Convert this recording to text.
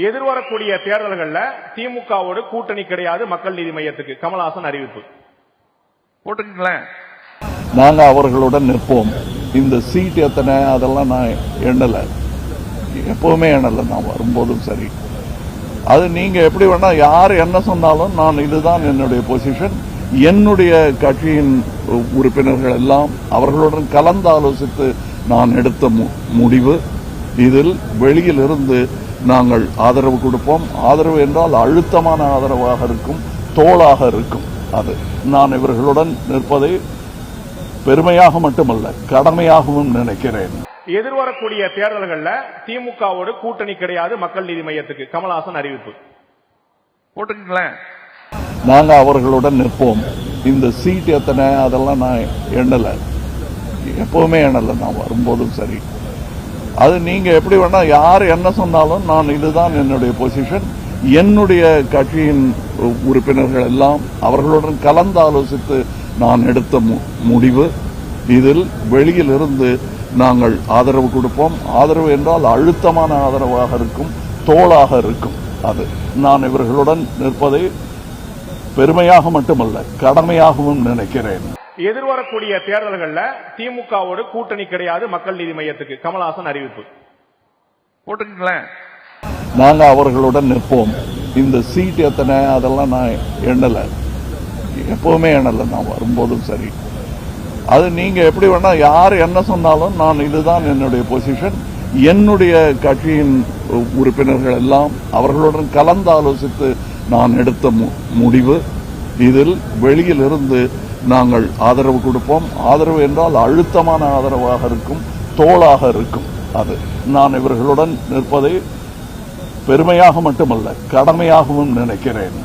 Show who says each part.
Speaker 1: எதிர்வரக்கூடிய தேர்தல்கள்ல திமுகவோடு கூட்டணி கிடையாது மக்கள் நீதி மையத்துக்கு கமலஹாசன் அறிவிப்பு
Speaker 2: போட்டுங்களேன்.
Speaker 3: நாங்க அவர்களுடன் நிற்போம். இந்த சீட் எத்தனை அதெல்லாம் நான் எண்ணல, எப்பவுமே எண்ணல. நான் வரும்போதும் சரி, அது நீங்க எப்படி வேணா யார் என்ன சொன்னாலும் நான் இதுதான் என்னுடைய பொசிஷன். என்னுடைய கட்சியின் உறுப்பினர்கள் எல்லாம் அவர்களுடன் கலந்து ஆலோசித்து நான் எடுத்த முடிவு. இதில் வெளியில் இருந்து நாங்கள் ஆதரவு கொடுப்போம். ஆதரவு என்றால் அழுத்தமான ஆதரவாக இருக்கும், தோளாக இருக்கும். அது நான் இவர்களுடன் நிற்பதை பெருமையாக மட்டுமல்ல, கடமையாகவும் நினைக்கிறேன்.
Speaker 1: எதிர்வரக்கூடிய தேர்தல்கள்ல திமுகவோடு கூட்டணி கிடையாது மக்கள் நீதி மையத்துக்கு கமலஹாசன் அறிவிப்பு
Speaker 2: போட்டுங்களேன்.
Speaker 3: நாங்க அவர்களுடன் நிற்போம். இந்த சீட் எத்தனை அதெல்லாம் நான் எண்ணல, எப்பவுமே எண்ணல. நான் வரும்போதும் சரி, அது நீங்க எப்படி வேணா யார் என்ன சொன்னாலும் நான் இதுதான் என்னுடைய பொசிஷன். என்னுடைய கட்சியின் உறுப்பினர்கள் எல்லாம் அவர்களுடன் கலந்து ஆலோசித்து நான் எடுத்த முடிவு. இதில் வெளியில் இருந்து நாங்கள் ஆதரவு கொடுப்போம். ஆதரவு என்றால் அழுத்தமான ஆதரவாக இருக்கும், தோளாக இருக்கும். அது நான் இவர்களுடன் நிற்பதை பெருமையாக மட்டுமல்ல, கடமையாகவும் நினைக்கிறேன்.
Speaker 1: எதிர்வரக்கூடிய தேர்தல்கள்ல திமுகவோடு கூட்டணி கிடையாது மக்கள் நீதி மையத்துக்கு கமலஹாசன் அறிவிப்பு
Speaker 2: போட்டுங்களேன்.
Speaker 3: நாங்க அவர்களுடன் நிற்போம். இந்த சீட் எத்தனை அதெல்லாம் நான் எண்ணல, எப்பவுமே எண்ணல. நான் வரும்போதும் சரி, அது நீங்க எப்படி வேணா யார் என்ன சொன்னாலும் நான் இதுதான் என்னுடைய பொசிஷன். என்னுடைய கட்சியின் உறுப்பினர்கள் எல்லாம் அவர்களுடன் கலந்து ஆலோசித்து நான் எடுத்த முடிவு. இதில் வெளியில் இருந்து நாங்கள் ஆதரவு கொடுப்போம். ஆதரவு என்றால் அழுத்தமான ஆதரவாக இருக்கும், தோளாக இருக்கும். அது நான் இவர்களுடன் நிற்பதை பெருமையாக மட்டுமல்ல, கடமையாகவும் நினைக்கிறேன்.